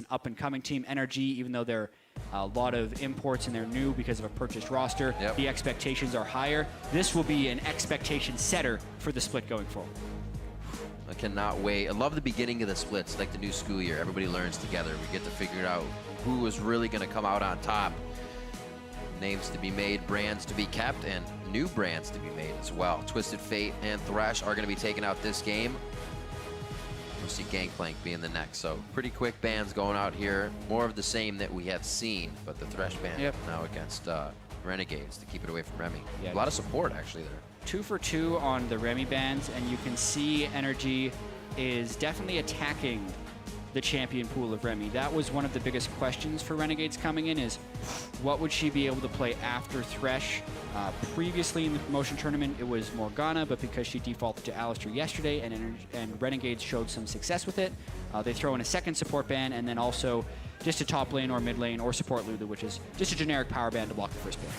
an up-and-coming team. NRG, even though they're a lot of imports and they're new because of a purchased roster, the expectations are higher. This will be an expectation setter for the split going forward. I cannot wait. I love the beginning of the splits, like the new school year. Everybody learns together. We get to figure out who is really going to come out on top. Names to be made, brands to be kept, and new brands to be made as well. Twisted Fate and Thresh are going to be taking out this game. We'll see Gangplank being the next. So pretty quick bans going out here. More of the same that we have seen, but the Thresh ban now against Renegades to keep it away from Remy. A lot of support actually there. 2 for 2 on the Remy bans, and you can see NRG is definitely attacking the champion pool of Remy. That was one of the biggest questions for Renegades coming in, is what would she be able to play after Thresh? Previously in the promotion tournament, it was Morgana, but because she defaulted to Alistar yesterday and Renegades showed some success with it, they throw in a second support ban, and then also just a top lane or mid lane or support Lulu, which is just a generic power ban to block the first pick.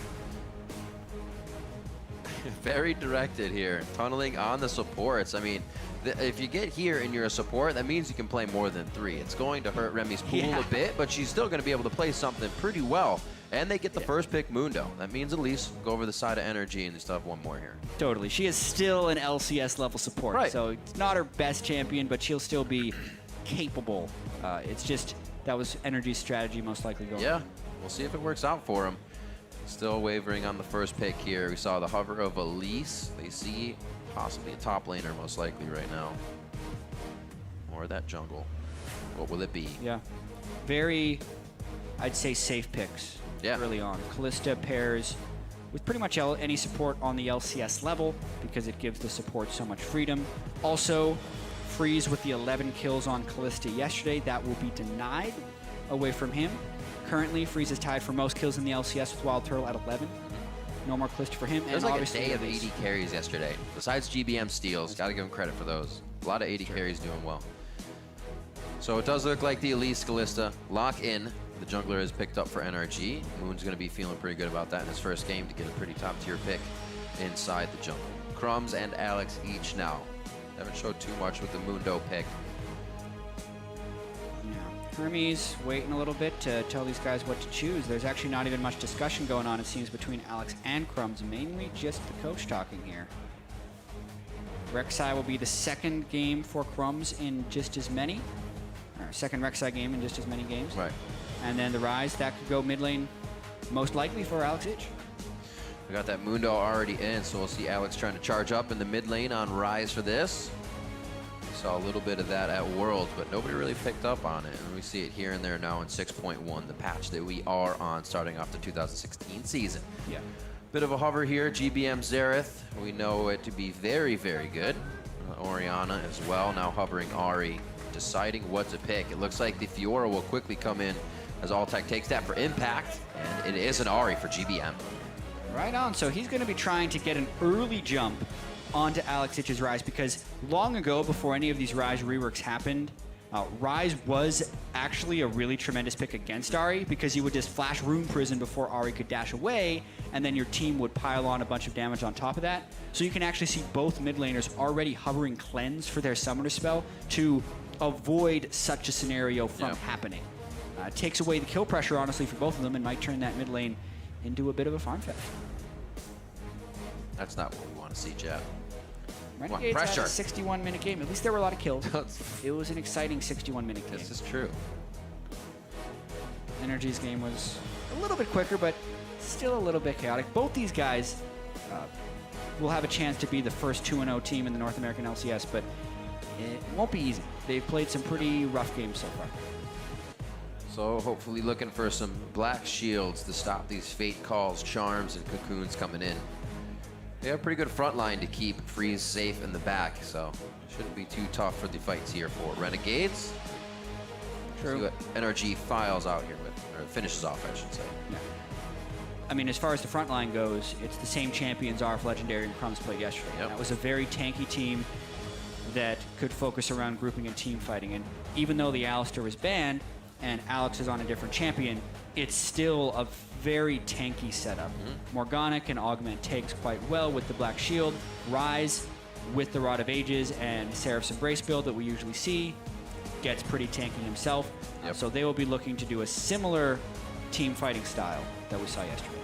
Very directed here, tunneling on the supports. I mean, if you get here and you're a support, that means you can play more than 3. It's going to hurt Remy's pool a bit, but she's still going to be able to play something pretty well. And they get the first pick, Mundo. That means at least go over the side of NRG, and they still have one more here. Totally. She is still an LCS level support, so it's not her best champion, but she'll still be capable. It's just that was NRG's strategy most likely going. Yeah, we'll see if it works out for him. Still wavering on the first pick here. We saw the hover of Elise. They see possibly a top laner most likely right now. Or that jungle. What will it be? Yeah. Very, I'd say, safe picks early on. Callista pairs with pretty much any support on the LCS level because it gives the support so much freedom. Also, Freeze with the 11 kills on Callista yesterday. That will be denied away from him. Currently, Freeze is tied for most kills in the LCS with Wild Turtle at 11. No more Callista for him. There's like a day of 80 carries yesterday. Besides GBM steals, got to give him credit for those. A lot of 80 carries doing well. So it does look like the Elise Callista lock in. The jungler is picked up for NRG. Moon's going to be feeling pretty good about that in his first game to get a pretty top tier pick inside the jungle. Crumbs and Alex each now. Haven't showed too much with the Mundo pick. Hermes waiting a little bit to tell these guys what to choose. There's actually not even much discussion going on, it seems, between Alex and Crumbs, mainly just the coach talking here. Rek'Sai will be the second game for Crumbs in just as many, or second Rek'Sai game in just as many games. Right. And then the Rise, that could go mid lane, most likely for Alex Ich. We got that Mundo already in, so we'll see Alex trying to charge up in the mid lane on Rise for this. Saw a little bit of that at Worlds, but nobody really picked up on it. And we see it here and there now in 6.1, the patch that we are on starting off the 2016 season. Yeah. Bit of a hover here, GBM Xerath. We know it to be very, very good. Orianna as well, now hovering Ahri, deciding what to pick. It looks like the Fiora will quickly come in as Alltech takes that for impact, and it is an Ahri for GBM. Right on, so he's going to be trying to get an early jump onto Alex Ich's Rise, because long ago, before any of these Rise reworks happened, Rise was actually a really tremendous pick against Ahri, because you would just flash Rune Prison before Ahri could dash away, and then your team would pile on a bunch of damage on top of that. So you can actually see both mid laners already hovering Cleanse for their Summoner spell to avoid such a scenario from happening. It takes away the kill pressure, honestly, for both of them, and might turn that mid lane into a bit of a farm fest. That's not what we want to see, Jeff. Renegades had a 61-minute game. At least there were a lot of kills. It was an exciting 61-minute game. This is true. NRG's game was a little bit quicker, but still a little bit chaotic. Both these guys will have a chance to be the first 2-0 team in the North American LCS, but it won't be easy. They've played some pretty rough games so far. So hopefully looking for some black shields to stop these Fate Calls, Charms, and Cocoons coming in. They have a pretty good front line to keep Freeze safe in the back, so shouldn't be too tough for the fights here for Renegades. True. See what NRG files out here with, or finishes off, I should say. Yeah. I mean, as far as the front line goes, it's the same champions Arf, Legendary, and Crumbs played yesterday. That was a very tanky team that could focus around grouping and team fighting. And even though the Alistar was banned and Alex is on a different champion, it's still a very tanky setup. Morgana can augment takes quite well with the Black Shield. Rise with the Rod of Ages and Seraph's Embrace build that we usually see. gets pretty tanky himself. Yep. So they will be looking to do a similar team fighting style that we saw yesterday.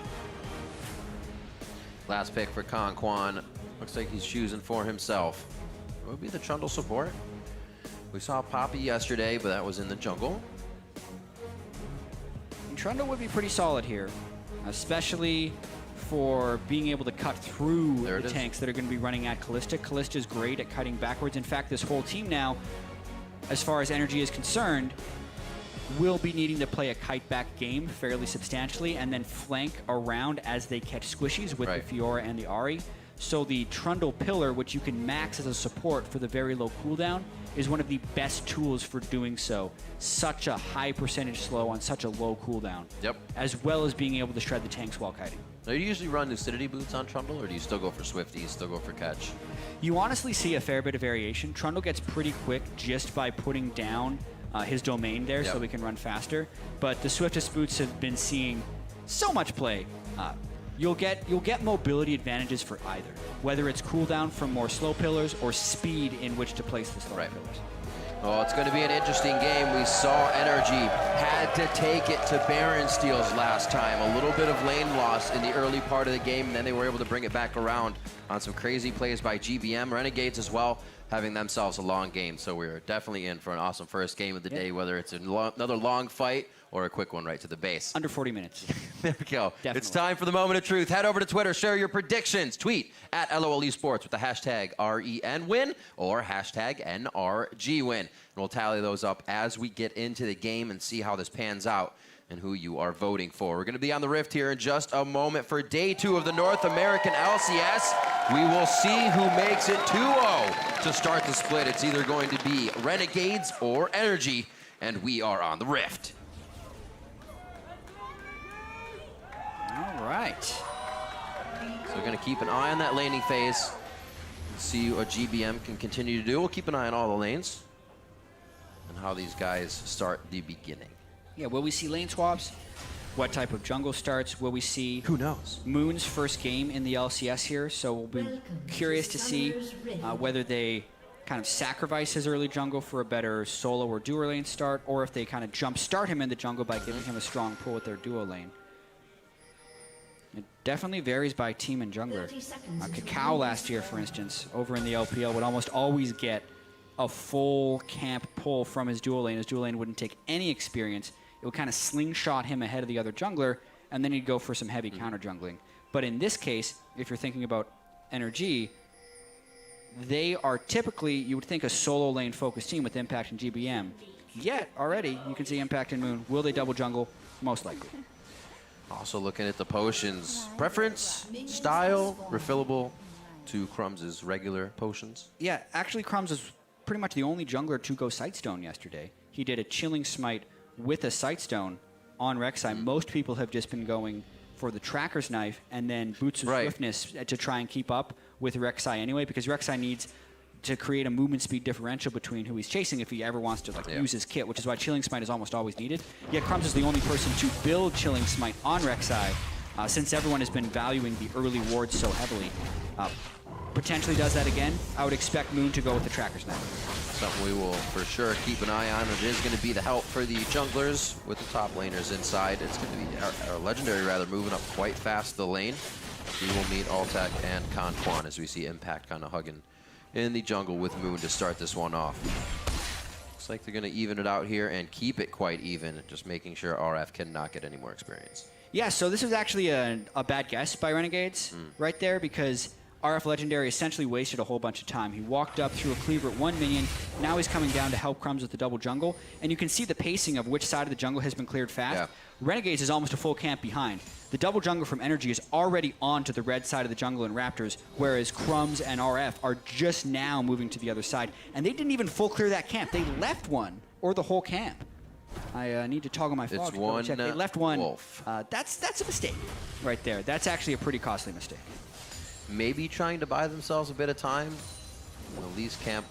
Last pick for Conquan. Looks like he's choosing for himself. What would be the Trundle support? We saw Poppy yesterday, but that was in the jungle. And Trundle would be pretty solid here, especially for being able to cut through the tanks that are going to be running at Callista. Callista is great at cutting backwards. In fact, this whole team now, as far as NRG is concerned, will be needing to play a kite back game fairly substantially and then flank around as they catch squishies with the Fiora and the Ahri. So the Trundle pillar, which you can max as a support for the very low cooldown, is one of the best tools for doing so. Such a high percentage slow on such a low cooldown. Yep. As well as being able to shred the tanks while kiting. Now, do you usually run Lucidity boots on Trundle, or do you still go for Swifties, still go for catch? You honestly see a fair bit of variation. Trundle gets pretty quick just by putting down his domain there so we can run faster. But the swiftest boots have been seeing so much play. You'll get mobility advantages for either, whether it's cooldown from more slow pillars or speed in which to place the slow pillars. Well, it's going to be an interesting game. We saw NRG had to take it to Baron Steals last time. A little bit of lane loss in the early part of the game, and then they were able to bring it back around on some crazy plays by GBM. Renegades as well, having themselves a long game. So we're definitely in for an awesome first game of the day, whether it's another long fight or a quick one right to the base. Under 40 minutes. There we go. Definitely. It's time for the moment of truth. Head over to Twitter, share your predictions. Tweet at LOL Esports with the hashtag REN win or hashtag NRG win. And we'll tally those up as we get into the game and see how this pans out and who you are voting for. We're going to be on the Rift here in just a moment for day 2 of the North American LCS. We will see who makes it 2-0 to start the split. It's either going to be Renegades or NRG, and we are on the Rift. All right. So we're going to keep an eye on that laning phase and see what GBM can continue to do. We'll keep an eye on all the lanes and how these guys start the beginning. Yeah, will we see lane swaps? What type of jungle starts? Will we see... Who knows? Moon's first game in the LCS here, so we'll be curious to see whether they kind of sacrifice his early jungle for a better solo or duo lane start, or if they kind of jump start him in the jungle by giving him a strong pull with their duo lane. It definitely varies by team and jungler. Cacao last year, for instance, over in the LPL would almost always get a full camp pull from his duo lane. His duo lane wouldn't take any experience. It would kind of slingshot him ahead of the other jungler, and then he'd go for some heavy counter jungling. But in this case, if you're thinking about NRG, they are typically, you would think, a solo lane focused team with Impact and GBM. Yet, already, you can see Impact and Moon. Will they double jungle? Most likely. Also looking at the potions. Preference, style, refillable to Crumbs' regular potions? Yeah, actually Crumbs was pretty much the only jungler to go Sightstone yesterday. He did a Chilling Smite with a Sightstone on Rek'Sai. Most people have just been going for the Tracker's Knife and then Boots of Swiftness to try and keep up with Rek'Sai anyway, because Rek'Sai needs to create a movement speed differential between who he's chasing if he ever wants to use his kit, which is why Chilling Smite is almost always needed. Yet Crumbs is the only person to build Chilling Smite on Rek'Sai since everyone has been valuing the early wards so heavily. Potentially does that again. I would expect Moon to go with the Tracker's Knife. Something we will for sure keep an eye on. It is going to be the help for the junglers with the top laners inside. It's going to be our Legendary rather moving up quite fast the lane. We will meet Altac and Conquan as we see Impact kind of hugging in the jungle with Moon to start this one off. Looks like they're going to even it out here and keep it quite even, just making sure RF cannot get any more experience. Yeah, so this was actually a bad guess by Renegades right there, because RF Legendary essentially wasted a whole bunch of time. He walked up through a cleaver at 1 minion. Now he's coming down to help Crumbs with the double jungle. And you can see the pacing of which side of the jungle has been cleared fast. Yeah. Renegades is almost a full camp behind. The double jungle from NRG is already onto the red side of the jungle in Raptors, whereas Crumbs and RF are just now moving to the other side. And they didn't even full clear that camp. They left one, or the whole camp. I need to toggle my fog. It's one check. They left one. wolf. That's a mistake right there. That's actually a pretty costly mistake. Maybe trying to buy themselves a bit of time. The least camp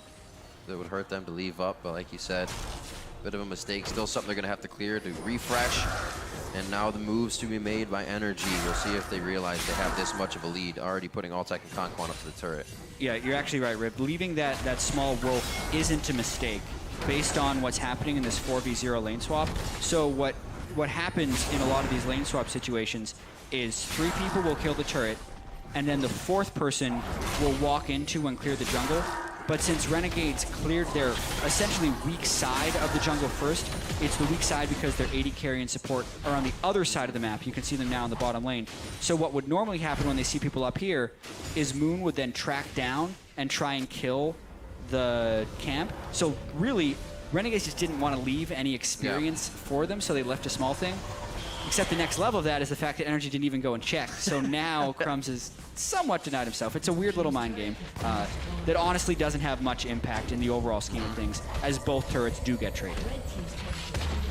that would hurt them to leave up, but like you said, bit of a mistake. Still something they're going to have to clear to refresh. And now the moves to be made by NRG. We'll see if they realize they have this much of a lead, already putting Altac and Conquan up to the turret. Yeah, you're actually right, Rip. Leaving that small wolf isn't a mistake. based on what's happening in this 4v0 lane swap. So what happens in a lot of these lane swap situations is 3 people will kill the turret, and then the 4th person will walk into and clear the jungle. But since Renegades cleared their essentially weak side of the jungle first, it's the weak side because their AD carry and support are on the other side of the map. You can see them now in the bottom lane. So what would normally happen when they see people up here is Moon would then track down and try and kill the camp. So really, Renegades just didn't want to leave any experience for them, so they left a small thing. Except the next level of that is the fact that NRG didn't even go and check. So now Crumbs is somewhat denied himself. It's a weird little mind game that honestly doesn't have much impact in the overall scheme of things, as both turrets do get traded.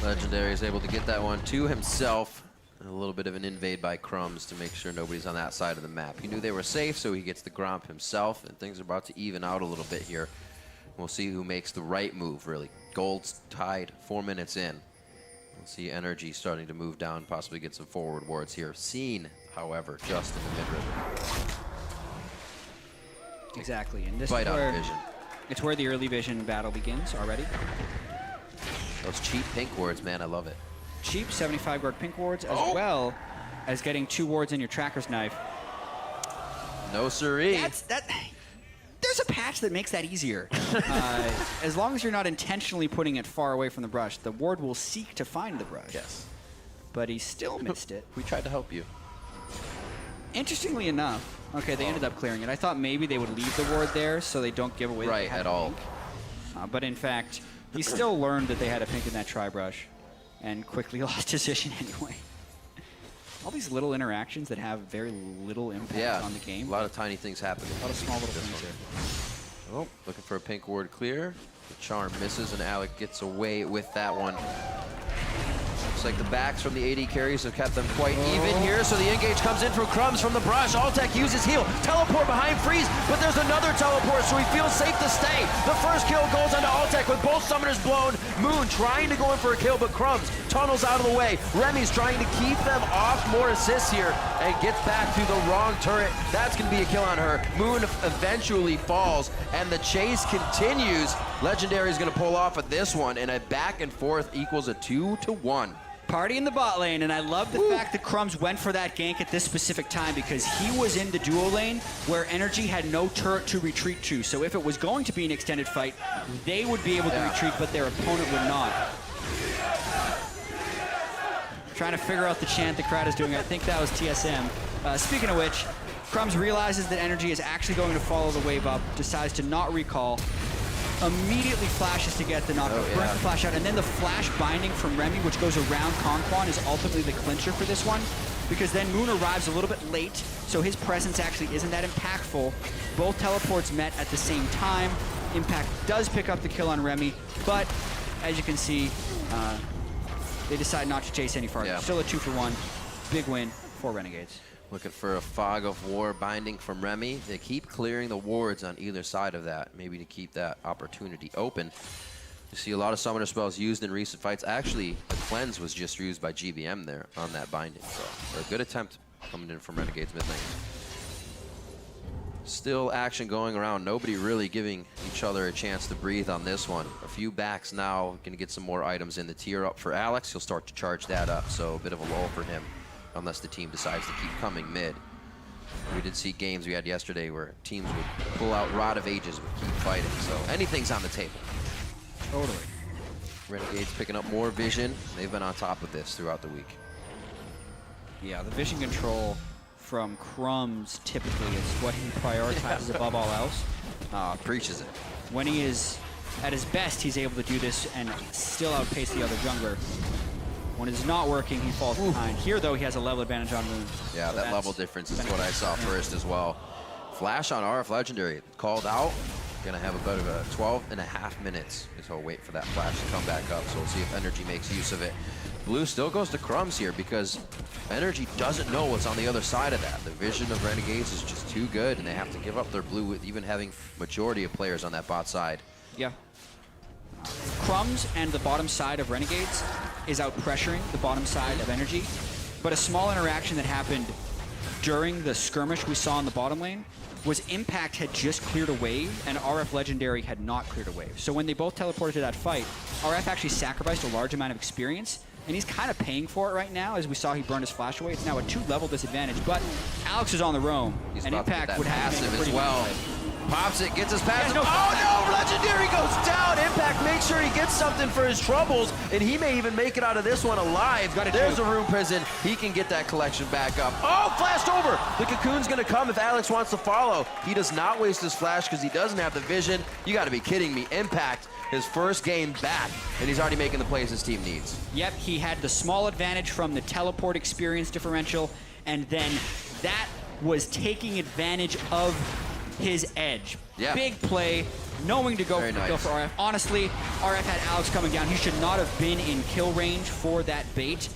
Legendary is able to get that one to himself. And a little bit of an invade by Crumbs to make sure nobody's on that side of the map. He knew they were safe, so he gets the Gromp himself, and things are about to even out a little bit here. We'll see who makes the right move, really. Gold's tied 4 minutes in. We'll see NRG starting to move down, possibly get some forward wards here. Seen, however, just in the mid-river. Exactly, and this Fight is out where, vision. it's where the early vision battle begins already. Those cheap pink wards, man, I love it. Cheap 75 guard pink wards, as well as getting 2 wards in your tracker's knife. No siree. There's a patch that makes that easier. As long as you're not intentionally putting it far away from the brush, the ward will seek to find the brush. Yes. But he still missed it. We tried to help you. Interestingly enough, okay, they ended up clearing it. I thought maybe they would leave the ward there so they don't give away Right, at all. But in fact, he still learned that they had a pink in that tri-brush and quickly lost his vision anyway. All these little interactions that have very little impact on the game. A lot of tiny things happening. A lot of small little things there. Oh, looking for a pink ward clear. The charm misses, and Alec gets away with that one. Looks like the backs from the AD carries have kept them quite even here, so the engage comes in from Crumbs from the brush. Altec uses heal. Teleport behind Freeze, but there's another teleport, so he feels safe to stay. The first kill goes onto Altec with both summoners blown. Moon trying to go in for a kill, but Crumbs tunnels out of the way. Remy's trying to keep them off more assists here and gets back to the wrong turret. That's going to be a kill on her. Moon eventually falls, and the chase continues. Legendary is going to pull off of this one, and a back and forth equals a 2-1. Party in the bot lane, and I love the fact that Crumbs went for that gank at this specific time because he was in the duo lane where NRG had no turret to retreat to. So if it was going to be an extended fight, they would be able to retreat, but their opponent would not. Trying to figure out the chant the crowd is doing. I think that was TSM. Speaking of which, Crumbs realizes that NRG is actually going to follow the wave up, decides to not recall, immediately flashes to get the knock, burns the flash out, and then the flash binding from Remy, which goes around Conquan, is ultimately the clincher for this one, because then Moon arrives a little bit late, so his presence actually isn't that impactful. Both teleports met at the same time. Impact does pick up the kill on Remy, but as you can see, they decide not to chase any farther. Still a 2-for-1. Big win for Renegades. Looking for a fog of war binding from Remy. They keep clearing the wards on either side of that, maybe to keep that opportunity open. You see a lot of summoner spells used in recent fights. Actually, the cleanse was just used by GBM there on that binding. So a good attempt coming in from Renegades mid lane. Still action going around. Nobody really giving each other a chance to breathe on this one. A few backs now. Going to get some more items in the tier up for Alex. He'll start to charge that up. So a bit of a lull for him, unless the team decides to keep coming mid. We did see games we had yesterday where teams would pull out Rod of Ages, would keep fighting. So anything's on the table. Totally. Renegades picking up more vision. They've been on top of this throughout the week. Yeah, the vision control from Crumbs typically is what he prioritizes above all else. Preaches it. When he is at his best, he's able to do this and still outpace the other jungler. When it's not working, he falls behind. Here, though, he has a level advantage on Moon. Yeah, so that level difference is what I saw first as well. Flash on RF Legendary. Called out. Going to have about 12.5 minutes. So wait for that flash to come back up. So we'll see if NRG makes use of it. Blue still goes to Crumbs here because NRG doesn't know what's on the other side of that. The vision of Renegades is just too good, and they have to give up their blue with even having majority of players on that bot side. Yeah. Crumbs and the bottom side of Renegades is out pressuring the bottom side of NRG, but a small interaction that happened during the skirmish we saw in the bottom lane was Impact had just cleared a wave and RF Legendary had not cleared a wave. So when they both teleported to that fight, RF actually sacrificed a large amount of experience, and he's kind of paying for it right now. As we saw, he burned his flash away. It's now a 2-level disadvantage, but Alex is on the roam, and Impact would have passive to as well. Pops it, gets his passive. Yeah, Oh no, Legendary goes down. Impact makes sure he gets something for his troubles, and he may even make it out of this one alive. There's a Rune Prison. He can get that collection back up. Oh, flashed over. The Cocoon's gonna come if Alex wants to follow. He does not waste his flash because he doesn't have the vision. You gotta be kidding me. Impact, his first game back, and he's already making the plays his team needs. Yep, he had the small advantage from the teleport experience differential, and then that was taking advantage of his edge. Yeah. Big play, knowing to go for RF. Honestly, RF had Alex coming down. He should not have been in kill range for that bait.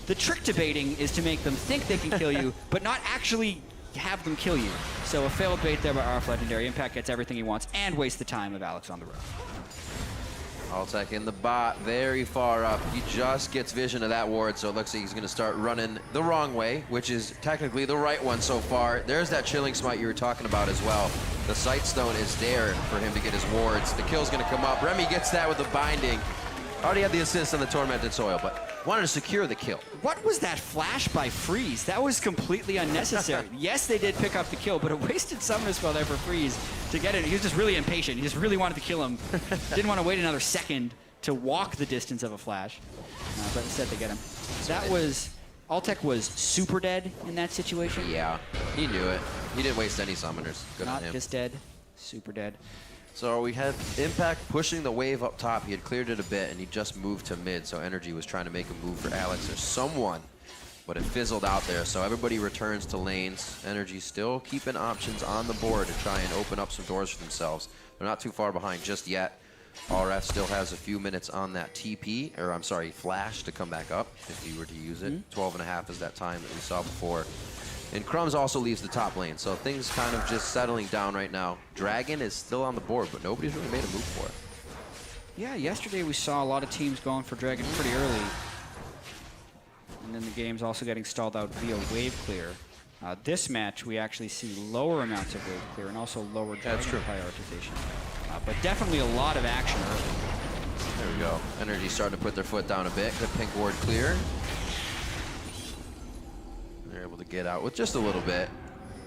The trick to baiting is to make them think they can kill you, but not actually have them kill you. So a failed bait there by RF Legendary. Impact gets everything he wants and wastes the time of Alex on the road. Altec in the bot, very far up. He just gets vision of that ward, so it looks like he's going to start running the wrong way, which is technically the right one so far. There's that chilling smite you were talking about as well. The sight stone is there for him to get his wards. The kill's going to come up. Remy gets that with the binding. Already had the assist on the Tormented Soil, but wanted to secure the kill. What was that flash by Freeze? That was completely unnecessary. Yes, they did pick up the kill, but it wasted Summoner Spell there for Freeze to get it. He was just really impatient. He just really wanted to kill him. Didn't want to wait another second to walk the distance of a flash, but instead they get him. That was... Altec was super dead in that situation. Yeah, he knew it. He didn't waste any summoners. Good on him. Not just dead, super dead. So we had Impact pushing the wave up top. He had cleared it a bit, and he just moved to mid, so NRG was trying to make a move for Alex or someone, but it fizzled out there, so everybody returns to lanes. NRG still keeping options on the board to try and open up some doors for themselves. They're not too far behind just yet. RF still has a few minutes on that TP, or I'm sorry, flash to come back up if he were to use it. 12.5 is that time that we saw before. And Crumbs also leaves the top lane, so things kind of just settling down right now. Dragon is still on the board, but nobody's really made a move for it. Yeah, yesterday we saw a lot of teams going for Dragon pretty early. And then the game's also getting stalled out via wave clear. This match, we actually see lower amounts of wave clear and also lower Dragon prioritization. But definitely a lot of action early. There we go. NRG starting to put their foot down a bit. Good pink ward clear. They're able to get out with just a little bit.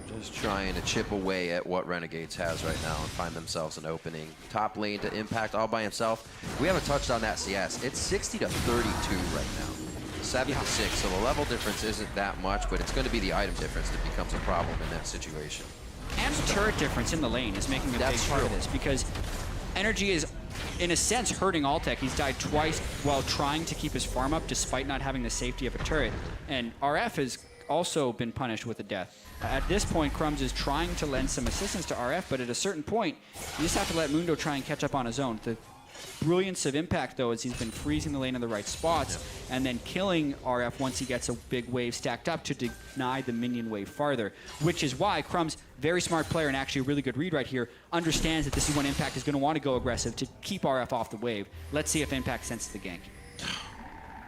Just trying to chip away at what Renegades has right now and find themselves an opening. Top lane to Impact all by himself. We haven't touched on that CS. It's 60 to 32 right now. 7 to 6, so the level difference isn't that much, but it's going to be the item difference that becomes a problem in that situation. And the turret difference in the lane is making a big part of this, because NRG is, in a sense, hurting Altec. He's died twice while trying to keep his farm up despite not having the safety of a turret. And RF has also been punished with a death. At this point, Crumbs is trying to lend some assistance to RF, but at a certain point, you just have to let Mundo try and catch up on his own. The brilliance of Impact, though, is he's been freezing the lane in the right spots and then killing RF once he gets a big wave stacked up to deny the minion wave farther, which is why Crumbs, very smart player and actually a really good read right here, understands that this is when Impact is going to want to go aggressive to keep RF off the wave. Let's see if Impact senses the gank.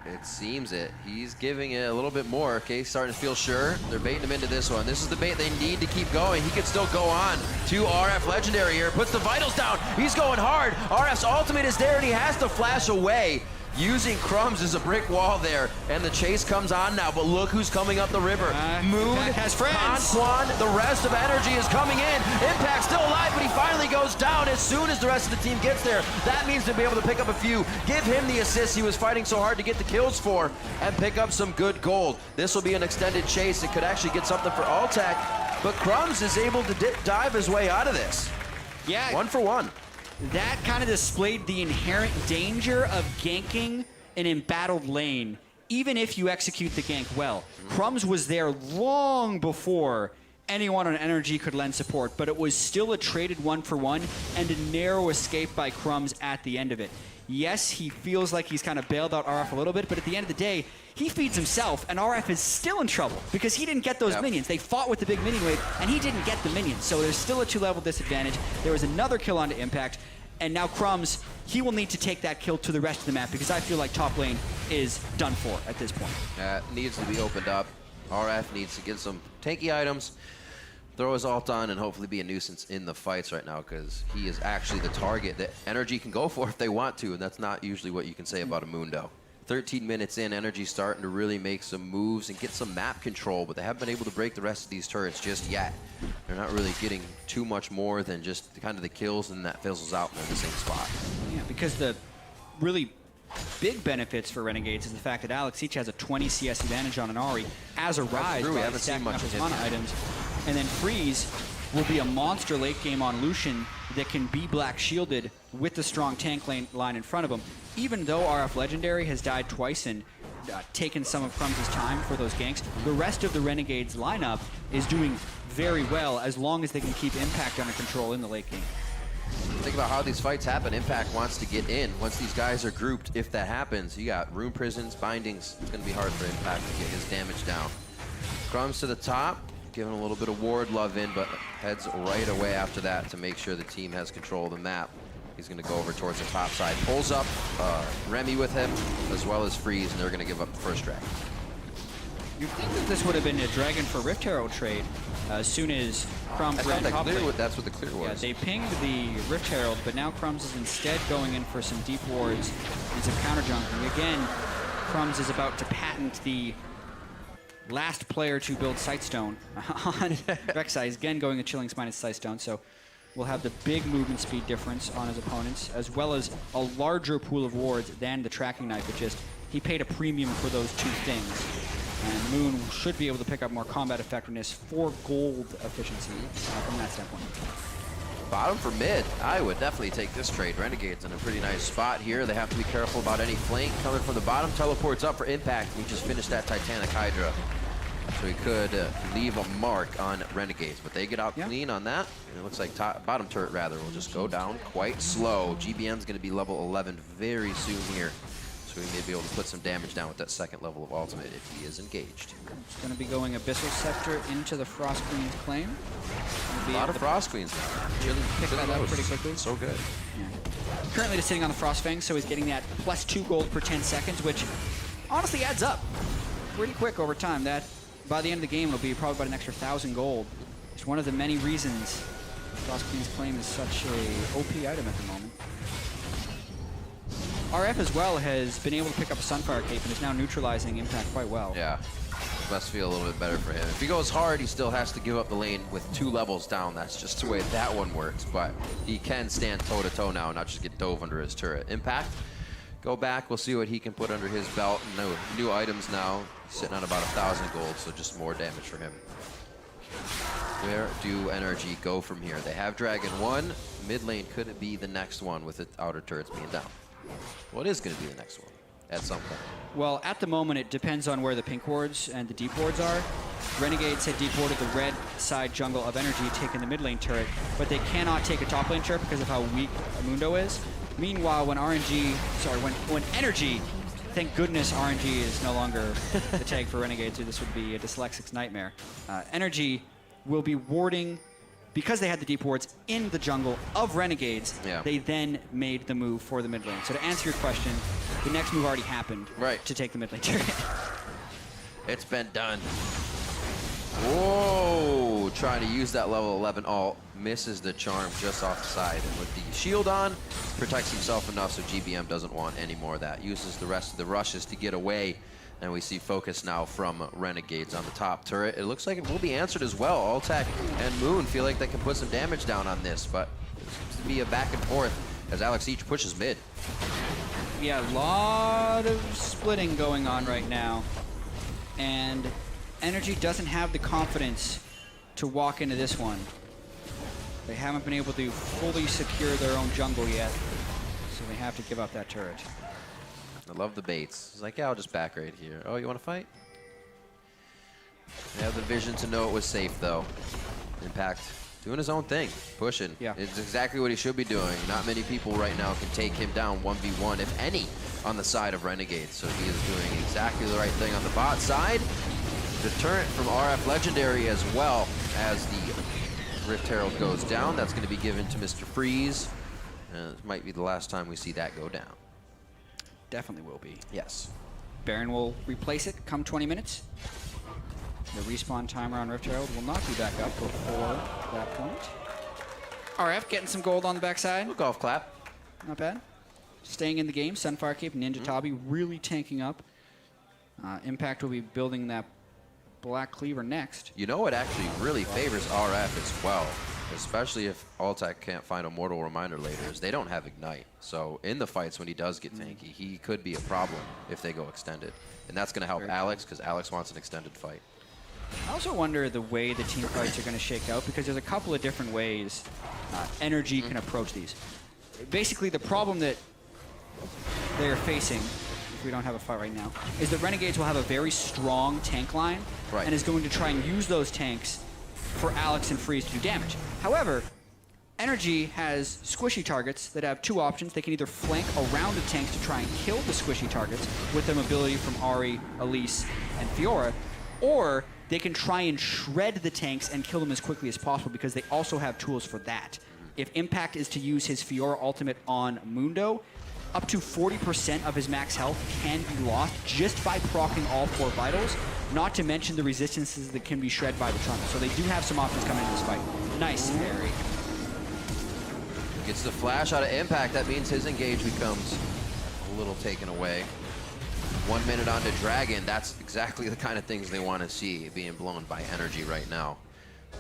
It seems it. He's giving it a little bit more. Okay, starting to feel sure. They're baiting him into this one. This is the bait they need to keep going. He can still go on to RF Legendary here. Puts the vitals down. He's going hard. RF's ultimate is there, and he has to flash away. Using Crumbs as a brick wall there, and the chase comes on now, but look who's coming up the river. Moon has friends. Conquan, the rest of NRG is coming in. Impact still alive, but he finally goes down as soon as the rest of the team gets there. That means to be able to pick up a few, give him the assist he was fighting so hard to get the kills for, and pick up some good gold. This will be an extended chase. It could actually get something for Altec, but Crumbs is able to dive his way out of this. Yeah. 1 for 1. That kind of displayed the inherent danger of ganking an embattled lane, even if you execute the gank well. Crumbs was there long before anyone on NRG could lend support, but it was still a traded 1-for-1 and a narrow escape by Crumbs at the end of it. Yes, he feels like he's kind of bailed out RF a little bit, but at the end of the day, he feeds himself, and RF is still in trouble because he didn't get those minions. They fought with the big minion wave, and he didn't get the minions, so there's still a 2-level disadvantage. There was another kill onto Impact, and now Crumbs, he will need to take that kill to the rest of the map because I feel like top lane is done for at this point. Needs to be opened up. RF needs to get some tanky items, throw his ult on, and hopefully be a nuisance in the fights right now, because he is actually the target that NRG can go for if they want to, and that's not usually what you can say about a Mundo. 13 minutes in, NRG starting to really make some moves and get some map control, but they haven't been able to break the rest of these turrets just yet. They're not really getting too much more than just kind of the kills, and that fizzles out in the same spot. Yeah, because the really big benefits for Renegades is the fact that Alex each has a 20 CS advantage on an Ahri as a Rise by stacking up his mana items. And then Freeze will be a monster late game on Lucian that can be black shielded with the strong tank line in front of him. Even though RF Legendary has died twice and taken some of Crumbs' time for those ganks, the rest of the Renegades lineup is doing very well as long as they can keep Impact under control in the late game. Think about how these fights happen. Impact wants to get in. Once these guys are grouped, if that happens, you got Rune Prisons, Bindings. It's going to be hard for Impact to get his damage down. Crumbs to the top, giving a little bit of ward love in, but heads right away after that to make sure the team has control of the map. He's going to go over towards the top side. Pulls up Remy with him, as well as Freeze, and they're going to give up the first dragon. You'd think that this would have been a Dragon for Rift Herald trade as soon as Crumbs ran top lane. That's what the clear was. Yeah, they pinged the Rift Herald, but now Crumbs is instead going in for some deep wards and some counter junking. Again, Crumbs is about to patent the last player to build Sightstone on Rek'Sai. He's again going a Chilling Spine Sightstone, so we'll have the big movement speed difference on his opponents, as well as a larger pool of wards than the tracking knife. It just, he paid a premium for those two things. And Moon should be able to pick up more combat effectiveness for gold efficiency from that standpoint. Bottom for mid. I would definitely take this trade. Renegades in a pretty nice spot here. They have to be careful about any flank coming from the bottom. Teleports up for Impact. He just finished that Titanic Hydra. So he could leave a mark on Renegades, but they get out clean on that. And it looks like bottom turret, rather, will just go down quite slow. GBM's going to be level 11 very soon here. So he may be able to put some damage down with that second level of ultimate if he is engaged. It's going to be going Abyssal Scepter into the Frost Queen's claim. A lot of Frost Queens now. Pick that up pretty quickly. So good. Yeah. Currently just sitting on the Frost Fang, so he's getting that +2 gold per 10 seconds, which honestly adds up pretty quick over time. That by the end of the game will be probably about an extra 1,000 gold. It's one of the many reasons Frost Queen's claim is such a OP item at the moment. RF as well has been able to pick up a Sunfire Cape and is now neutralizing Impact quite well. Yeah, must feel a little bit better for him. If he goes hard, he still has to give up the lane with 2 levels down. That's just the way that one works, but he can stand toe-to-toe now and not just get dove under his turret. Impact, go back. We'll see what he can put under his belt. No new items now. He's sitting on about 1,000 gold, so just more damage for him. Where do NRG go from here? They have Dragon 1. Mid lane could be the next one with the outer turrets being down. What is going to be the next one at some point? Well, at the moment, it depends on where the pink wards and the deep wards are. Renegades had deep warded the red side jungle of NRG, taking the mid lane turret, but they cannot take a top lane turret because of how weak Mundo is. Meanwhile, when when NRG, thank goodness RNG is no longer the tag for Renegades, or this would be a dyslexic's nightmare. NRG will be warding. Because they had the deep wards in the jungle of Renegades, they then made the move for the mid lane. So to answer your question, the next move already happened to take the mid lane turret. It's been done. Whoa! Trying to use that level 11 ult. Misses the charm just off the side. And with the shield on, protects himself enough so GBM doesn't want any more of that. Uses the rest of the rushes to get away. And we see focus now from Renegades on the top turret. It looks like it will be answered as well. Alltech and Moon feel like they can put some damage down on this, but it seems to be a back and forth as Alex each pushes mid. Yeah, a lot of splitting going on right now. And NRG doesn't have the confidence to walk into this one. They haven't been able to fully secure their own jungle yet, so they have to give up that turret. I love the baits. He's like, yeah, I'll just back right here. Oh, you want to fight? They have the vision to know it was safe, though. Impact doing his own thing, pushing. Yeah. It's exactly what he should be doing. Not many people right now can take him down 1v1, if any, on the side of Renegades. So he is doing exactly the right thing on the bot side. The turret from RF Legendary as well as the Rift Herald goes down. That's going to be given to Mr. Freeze. And it might be the last time we see that go down. Definitely will be. Yes. Baron will replace it come 20 minutes. The respawn timer on Rift Herald will not be back up before that point. RF getting some gold on the backside. Little golf clap. Not bad. Staying in the game. Sunfire Cape, Ninja Tabi really tanking up. Impact will be building that Black Cleaver next. You know what actually really favors RF as well, especially if Altec can't find a Mortal Reminder later, is they don't have Ignite. So in the fights when he does get tanky, he could be a problem if they go extended. And that's going to help Alex, because Alex wants an extended fight. I also wonder the way the team fights are going to shake out, because there's a couple of different ways NRG can approach these. Basically, the problem that they're facing, if we don't have a fight right now, is that Renegades will have a very strong tank line and is going to try and use those tanks for Alex and Freeze to do damage. However, NRG has squishy targets that have two options. They can either flank around the tanks to try and kill the squishy targets with their mobility from Ahri, Elise, and Fiora, or they can try and shred the tanks and kill them as quickly as possible, because they also have tools for that. If Impact is to use his Fiora ultimate on Mundo, up to 40% of his max health can be lost just by proccing all 4 vitals, not to mention the resistances that can be shred by the Trundle. So they do have some options coming into this fight. Nice parry. Gets the flash out of Impact. That means his engage becomes a little taken away. 1 minute on to Dragon. That's exactly the kind of things they want to see being blown by NRG right now.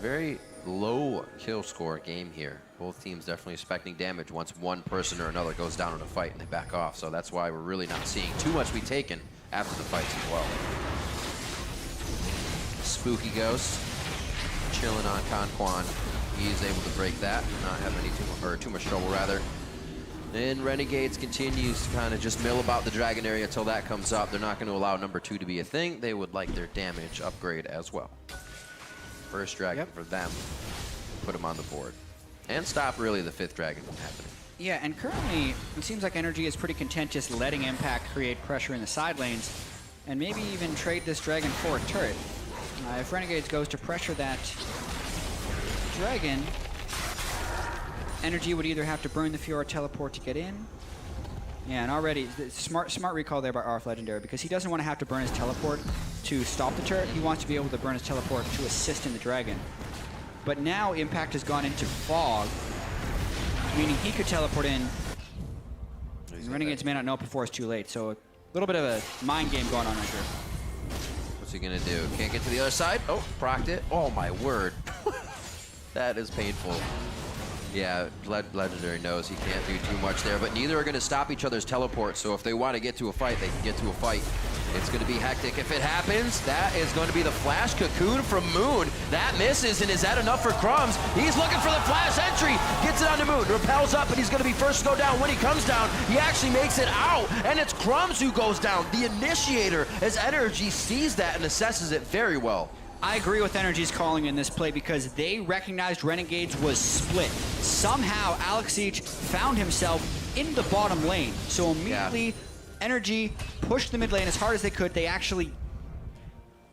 Very low kill score game here. Both teams definitely expecting damage once one person or another goes down in a fight and they back off. So that's why we're really not seeing too much be taken after the fights as well. Spooky Ghost chilling on Conquan. He's able to break that, not have too much trouble rather. And Renegades continues to kind of just mill about the Dragon area until that comes up. They're not going to allow number 2 to be a thing. They would like their damage upgrade as well. First Dragon for them. Put them on the board. And stop really the 5th Dragon from happening. Yeah, and currently it seems like NRG is pretty content just letting Impact create pressure in the side lanes and maybe even trade this Dragon for a turret. If Renegades goes to pressure that Dragon, NRG would either have to burn the Fiora teleport to get in. Yeah, and already, smart recall there by RF Legendary, because he doesn't want to have to burn his teleport to stop the turret. He wants to be able to burn his teleport to assist in the Dragon. But now Impact has gone into Fog, meaning he could teleport in. Renegades may not know before it's too late, so a little bit of a mind game going on right here. What's he gonna do? Can't get to the other side? Oh, procced it. Oh my word. That is painful. Yeah, Legendary knows he can't do too much there, but neither are going to stop each other's teleport, so if they want to get to a fight, they can get to a fight. It's going to be hectic. If it happens, that is going to be the Flash Cocoon from Moon. That misses, and is that enough for Crumbs? He's looking for the Flash entry. Gets it onto Moon. Repels up, and he's going to be first to go down. When he comes down, he actually makes it out, and it's Crumbs who goes down, the initiator, as NRG sees that and assesses it very well. I agree with NRG's calling in this play, because they recognized Renegades was split. Somehow, Alex Each found himself in the bottom lane. So immediately, NRG pushed the mid lane as hard as they could. They actually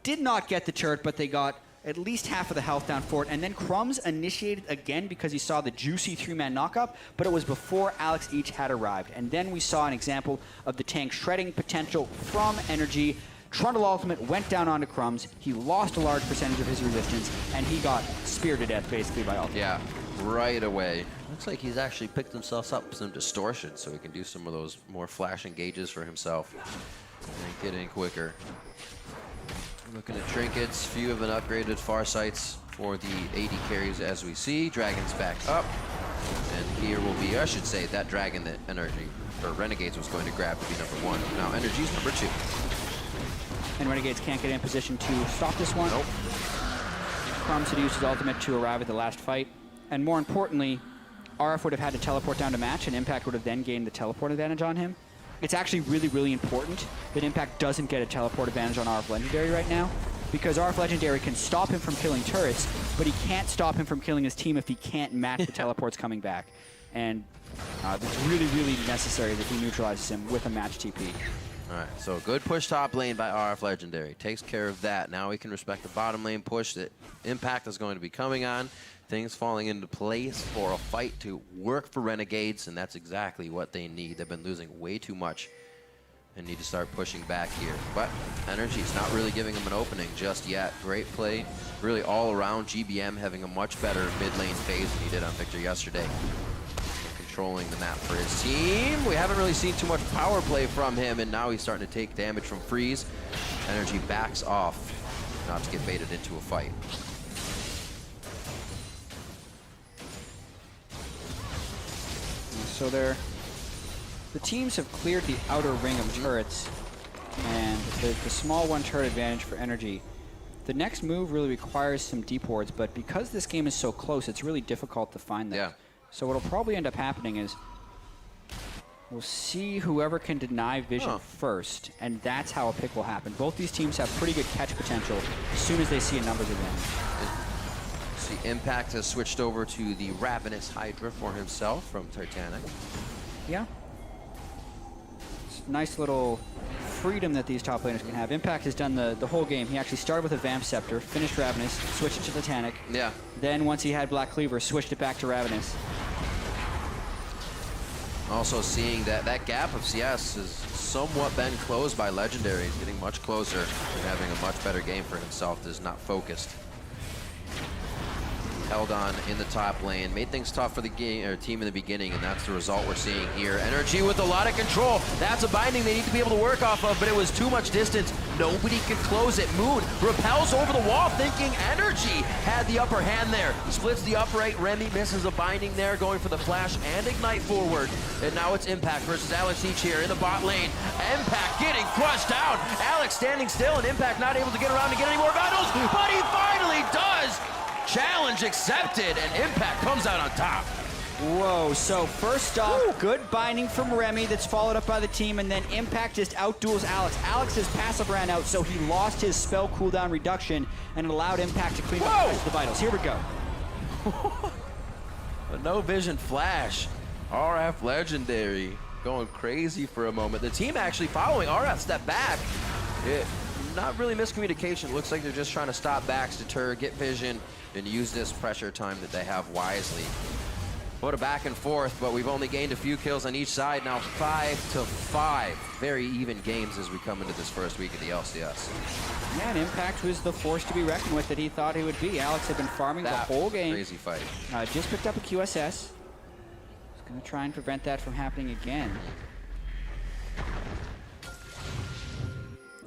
did not get the turret, but they got at least half of the health down for it. And then Crumbs initiated again because he saw the juicy 3-man knockup, but it was before Alex Each had arrived. And then we saw an example of the tank shredding potential from NRG. Trundle ultimate went down onto Crumbs. He lost a large percentage of his resistance, and he got speared to death basically by ultimate. Yeah, right away. Looks like he's actually picked himself up some distortion, so he can do some of those more flash engages for himself and get in quicker. Looking at trinkets, few have been upgraded Farsights for the AD carries as we see. Dragon's back up, and here will be, I should say, that Dragon that Renegades was going to grab to be number 1. Now NRG's number 2. And Renegades can't get in position to stop this one. Nope. Crumbs had used his ultimate to arrive at the last fight. And more importantly, RF would have had to teleport down to match, and Impact would have then gained the teleport advantage on him. It's actually really, really important that Impact doesn't get a teleport advantage on RF Legendary right now, because RF Legendary can stop him from killing turrets, but he can't stop him from killing his team if he can't match the teleports coming back. And it's really, really necessary that he neutralizes him with a match TP. All right, so good push top lane by RF Legendary. Takes care of that. Now we can respect the bottom lane push that Impact is going to be coming on. Things falling into place for a fight to work for Renegades, and that's exactly what they need. They've been losing way too much and need to start pushing back here. But NRG's not really giving him an opening just yet. Great play, really all around. GBM having a much better mid lane phase than he did on Victor yesterday. Controlling the map for his team. We haven't really seen too much power play from him, and now he's starting to take damage from freeze. NRG backs off, not to get baited into a fight. So the teams have cleared the outer ring of turrets, and the small one turret advantage for NRG. The next move really requires some deep wards, but because this game is so close, it's really difficult to find them. Yeah. So what'll probably end up happening is we'll see whoever can deny vision first, and that's how a pick will happen. Both these teams have pretty good catch potential as soon as they see a numbers advantage. See, Impact has switched over to the Ravenous Hydra for himself from Titanic. Yeah. It's a nice little freedom that these top laners can have. Impact has done the whole game. He actually started with a Vamp Scepter, finished Ravenous, switched it to Titanic. Yeah. Then once he had Black Cleaver, switched it back to Ravenous. Also seeing that that gap of CS has somewhat been closed by Legendary. He's getting much closer and having a much better game for himself. Is not focused. Held on in the top lane, made things tough for the team in the beginning, and that's the result we're seeing here. NRG with a lot of control. That's a binding they need to be able to work off of, but it was too much distance. Nobody could close it. Moon repels over the wall, thinking NRG had the upper hand there. Splits the upright. Remy misses a binding there, going for the flash and ignite forward. And now it's Impact versus Alex Each here in the bot lane. Impact getting crushed down. Alex standing still, and Impact not able to get around to get any more battles, but he finally does. Challenge accepted, and Impact comes out on top. Whoa, so first off, good binding from Remy that's followed up by the team, and then Impact just outduels Alex. Alex's passive ran out, so he lost his spell cooldown reduction, and it allowed Impact to clean up the vitals. Here we go. A no vision flash. RF Legendary going crazy for a moment. The team actually following RF step back. Not really miscommunication. Looks like they're just trying to stop backs, deter, get vision, and use this pressure time that they have wisely. What a back and forth, but we've only gained a few kills on each side. Now 5-5. Very even games as we come into this first week of the LCS. Yeah, and Impact was the force to be reckoned with that he thought he would be. Alex had been farming the whole game. Crazy fight. Just picked up a QSS. He's going to try and prevent that from happening again.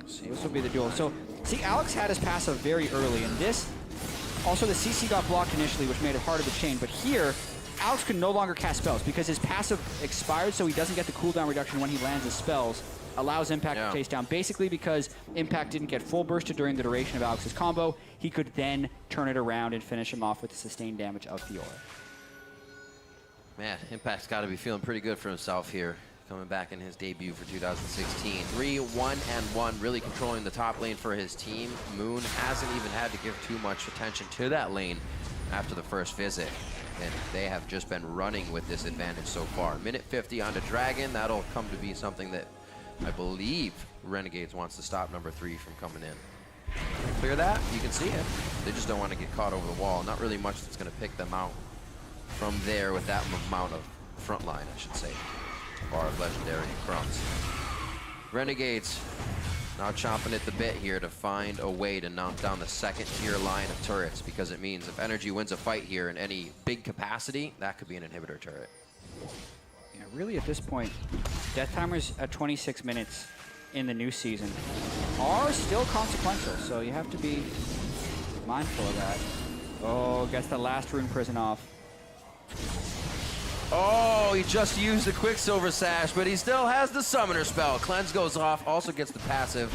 This will be the duel. So, see, Alex had his passive very early, and this, also the CC got blocked initially, which made it harder to chain, but here, Alex can no longer cast spells because his passive expired, so he doesn't get the cooldown reduction when he lands his spells, allows Impact to chase down. Basically because Impact didn't get full bursted during the duration of Alex's combo, he could then turn it around and finish him off with the sustained damage of Fiora. Man, Impact's got to be feeling pretty good for himself here. Coming back in his debut for 2016. 3-1-1, really controlling the top lane for his team. Moon hasn't even had to give too much attention to that lane after the first visit. And they have just been running with this advantage so far. Minute 50 onto Dragon. That'll come to be something that I believe Renegades wants to stop number 3 from coming in. Clear that, you can see it. They just don't want to get caught over the wall. Not really much that's going to pick them out from there with that amount of front line, I should say. Bar of Legendary crumbs. Renegades now chomping at the bit here to find a way to knock down the second tier line of turrets, because it means if NRG wins a fight here in any big capacity, that could be an inhibitor turret. Yeah, really at this point, death timers at 26 minutes in the new season are still consequential, so you have to be mindful of that. Oh, gets the last rune prison off. Oh, he just used the Quicksilver Sash, but he still has the Summoner spell. Cleanse goes off, also gets the passive.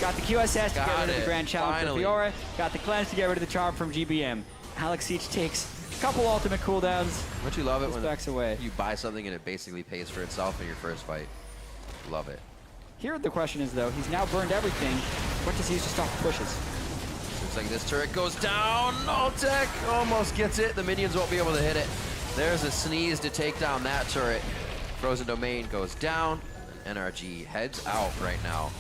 Got the QSS to get rid of the Grand Challenge from Fiora. Got the Cleanse to get rid of the Charm from GBM. Alex Each takes a couple ultimate cooldowns. Don't you love it when backs away. You buy something and it basically pays for itself in your first fight? Love it. Here the question is, though, he's now burned everything. What does he use to stop the pushes? Looks like this turret goes down. Altec almost gets it. The minions won't be able to hit it. There's a sneeze to take down that turret. Frozen Domain goes down. NRG heads out right now.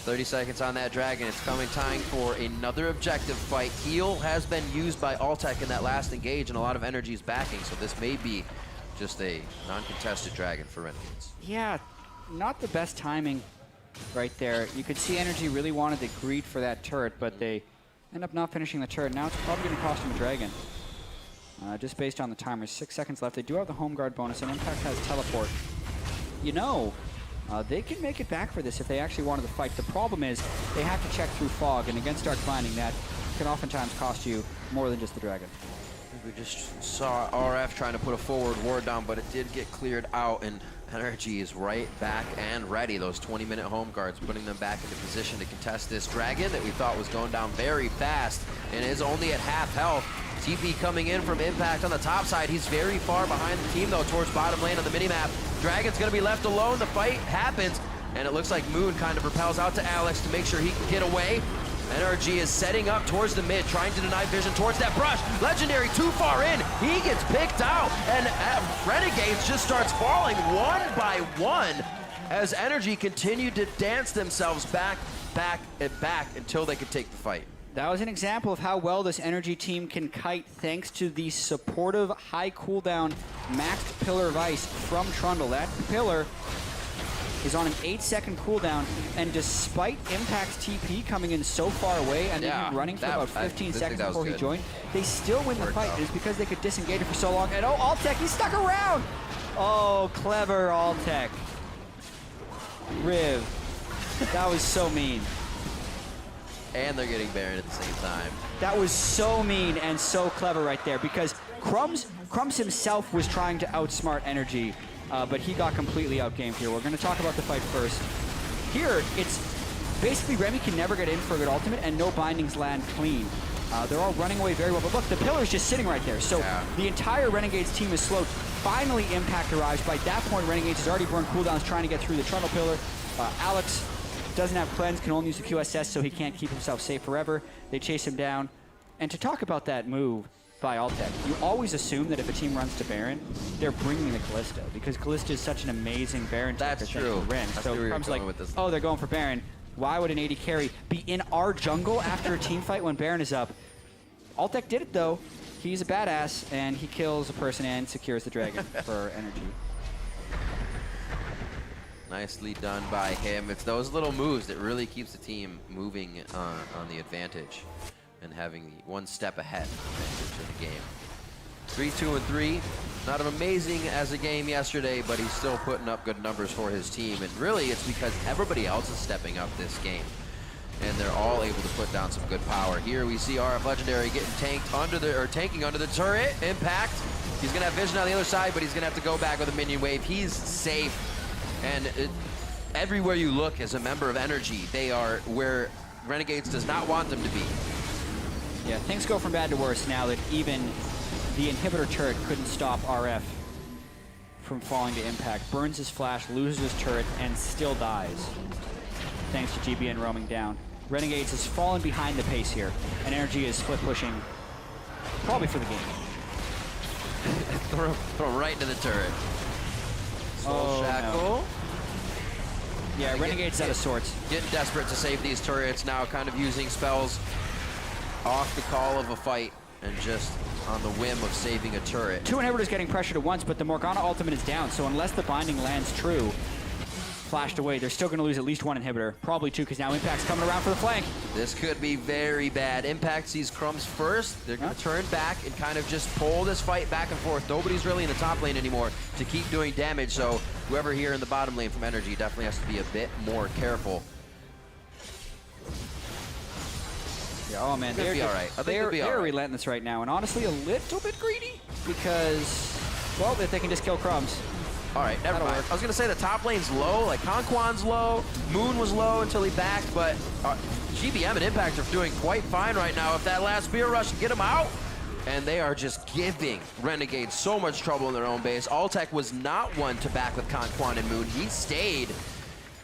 30 seconds on that Dragon. It's coming time for another objective fight. Heal has been used by Altec in that last engage, and a lot of NRG's backing, so this may be just a non-contested Dragon for Renegades. Yeah, not the best timing right there. You could see NRG really wanted to greed for that turret, but they end up not finishing the turret. Now it's probably going to cost him a dragon. Just based on the timer, 6 seconds left. They do have the home guard bonus, and Impact has teleport. You know, they can make it back for this if they actually wanted to fight. The problem is they have to check through fog, and against Dark Blinding, that can oftentimes cost you more than just the dragon. We just saw RF trying to put a forward ward down, but it did get cleared out, and NRG is right back and ready. Those 20-minute home guards putting them back into position to contest this dragon that we thought was going down very fast and is only at half health. TP coming in from Impact on the top side. He's very far behind the team, though, towards bottom lane on the minimap. Dragon's going to be left alone. The fight happens, and it looks like Moon kind of repels out to Alex to make sure he can get away. NRG is setting up towards the mid, trying to deny vision towards that brush. Legendary too far in. He gets picked out, and Renegades just starts falling one by one as NRG continued to dance themselves back, and back until they could take the fight. That was an example of how well this NRG team can kite thanks to the supportive, high cooldown, maxed Pillar of Ice from Trundle. That pillar is on an 8-second cooldown, and despite Impact's TP coming in so far away and even running for about 15 seconds before he joined, they still win the fight. It's because they could disengage it for so long. And oh, Altec, he's stuck around! Oh, clever Altec. Riv. That was so mean. And they're getting Baron at the same time. That was so mean and so clever right there, because Crumbs himself was trying to outsmart NRG, but he got completely outgamed here. We're going to talk about the fight first. Here, it's basically Remy can never get in for a good ultimate, and no bindings land clean. They're all running away very well, but look, the pillar's just sitting right there. So the entire Renegades team is slowed. Finally, Impact arrives. By that point, Renegades has already burned cooldowns trying to get through the Trundle pillar. Alex doesn't have cleanse, can only use the QSS, so he can't keep himself safe forever. They chase him down. And to talk about that move by Altec, you always assume that if a team runs to Baron, they're bringing the Kalista, because Kalista is such an amazing Baron. That's true. REN. So Crumb's like, oh, they're going for Baron. Why would an AD carry be in our jungle after a team fight when Baron is up? Altec did it, though. He's a badass, and he kills a person and secures the dragon for NRG. Nicely done by him. It's those little moves that really keeps the team moving on the advantage and having the one step ahead of the game. 3-2-3. Not as amazing as a game yesterday, but he's still putting up good numbers for his team. And really, it's because everybody else is stepping up this game, and they're all able to put down some good power. Here we see RF Legendary getting tanking under the turret. Impact. He's gonna have vision on the other side, but he's gonna have to go back with a minion wave. He's safe. And everywhere you look as a member of NRG, they are where Renegades does not want them to be. Yeah, things go from bad to worse now that even the inhibitor turret couldn't stop RF from falling to Impact. Burns his flash, loses his turret, and still dies, thanks to GBN roaming down. Renegades has fallen behind the pace here, and NRG is split pushing probably for the game. throw him right into the turret. Soul Shackle. No. Yeah, Renegade's out of sorts. Getting desperate to save these turrets now, kind of using spells off the call of a fight and just on the whim of saving a turret. 2 inhibitors getting pressured at once, but the Morgana ultimate is down, so unless the binding lands true, flashed away, they're still going to lose at least 1 inhibitor. Probably 2, because now Impact's coming around for the flank. This could be very bad. Impact sees Crumbs first. They're going to turn back and kind of just pull this fight back and forth. Nobody's really in the top lane anymore to keep doing damage, so whoever here in the bottom lane from NRG definitely has to be a bit more careful. Yeah, oh man, they're be all right. They're relentless right now, and honestly a little bit greedy, because, well, if they can just kill Crumbs. All right, never mind. I was going to say the top lane's low, like Conquan's low, Moon was low until he backed, but GBM and Impact are doing quite fine right now. If that last spear rush can get him out, and they are just giving Renegades so much trouble in their own base. Altec was not one to back with Conquan and Moon. He stayed.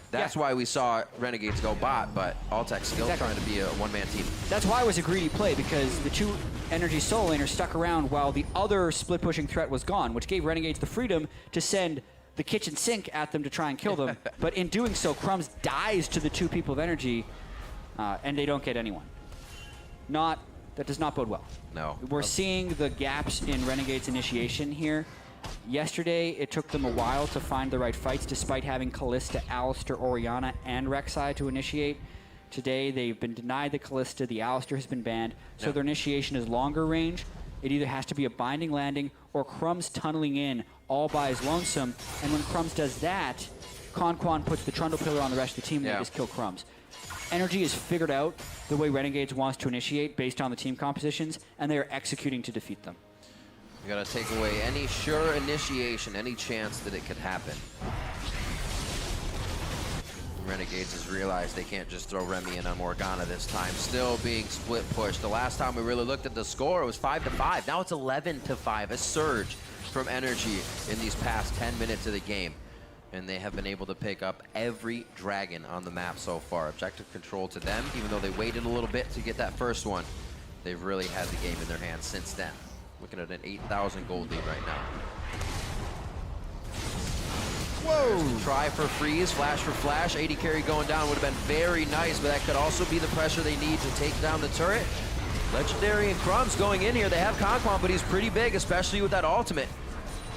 That's why we saw Renegades go bot, but Altec's still trying to be a one-man team. That's why it was a greedy play, because the 2 NRG solo laners stuck around while the other split-pushing threat was gone, which gave Renegades the freedom to send the kitchen sink at them to try and kill them. But in doing so, Crumbs dies to the 2 people of NRG, and they don't get anyone. That does not bode well. No. We're seeing the gaps in Renegade's initiation here. Yesterday, it took them a while to find the right fights, despite having Kalista, Alistar, Orianna, and Rek'Sai to initiate. Today, they've been denied the Kalista, the Alistar has been banned, so their initiation is longer range. It either has to be a binding landing or Crumbs tunneling in all by his lonesome, and when Crumbs does that, Conquan puts the Trundle Pillar on the rest of the team and they just kill Crumbs. NRG has figured out the way Renegades wants to initiate based on the team compositions, and they are executing to defeat them. You gotta take away any sure initiation, any chance that it could happen. Renegades has realized they can't just throw Remy in on Morgana this time. Still being split pushed. The last time we really looked at the score, it was 5-5. Now it's 11-5. A surge from NRG in these past 10 minutes of the game. And they have been able to pick up every dragon on the map so far. Objective control to them, even though they waited a little bit to get that first one. They've really had the game in their hands since then. Looking at an 8,000 gold lead right now. Whoa! Try for freeze, flash for flash. 80 carry going down would have been very nice, but that could also be the pressure they need to take down the turret. Legendary and Crumbs going in here. They have Conquan, but he's pretty big, especially with that ultimate.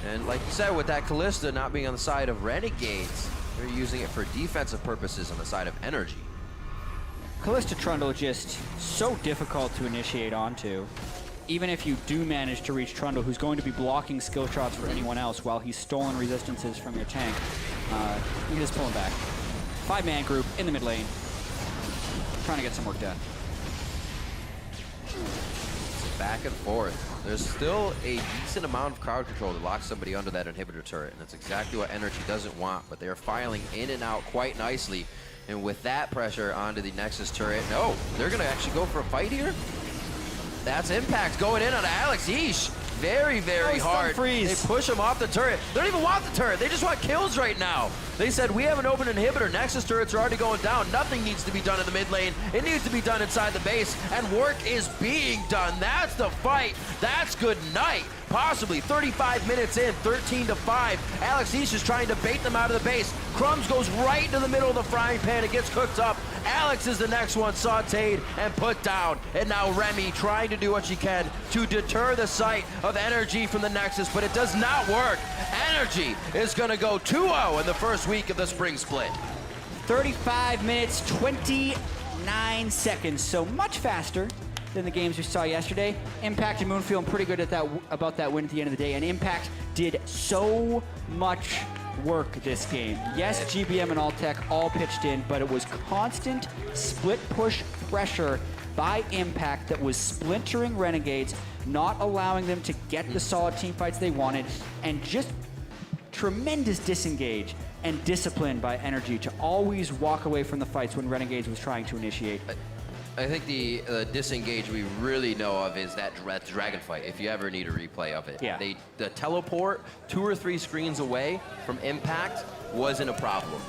And like you said, with that Kalista not being on the side of Renegades, they're using it for defensive purposes on the side of NRG. Kalista Trundle just so difficult to initiate onto. Even if you do manage to reach Trundle, who's going to be blocking skill shots for anyone else while he's stolen resistances from your tank, you can just pull him back. 5-man group in the mid lane, trying to get some work done. Back and forth. There's still a decent amount of crowd control to lock somebody under that inhibitor turret, and that's exactly what NRG doesn't want, but they are filing in and out quite nicely. And with that pressure onto the Nexus turret, no, they're going to actually go for a fight here? That's Impact going in on Alex. Yeesh. Very, very hard. Freeze. They push him off the turret. They don't even want the turret. They just want kills right now. They said, we have an open inhibitor. Nexus turrets are already going down. Nothing needs to be done in the mid lane. It needs to be done inside the base, and work is being done. That's the fight. That's good night. Possibly 35 minutes in, 13-5. Alex Yeesh is trying to bait them out of the base. Crumbs goes right into the middle of the frying pan. It gets cooked up. Alex is the next one sauteed and put down. And now Remy trying to do what she can to deter the sight of NRG from the Nexus, but it does not work. NRG is going to go 2-0 in the first week of the spring split. 35 minutes, 29 seconds, so much faster than the games we saw yesterday. Impact and Moon feeling pretty good about that win at the end of the day, and Impact did so much work this game. Yes, GBM and Alltech all pitched in, but it was constant split push pressure by Impact that was splintering Renegades, not allowing them to get the solid team fights they wanted, and just tremendous disengage and discipline by NRG to always walk away from the fights when Renegades was trying to initiate. I think the disengage we really know of is that dragon fight, if you ever need a replay of it. Yeah. The teleport 2 or 3 screens away from Impact wasn't a problem.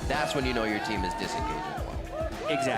That's when you know your team is disengaging well. Exactly.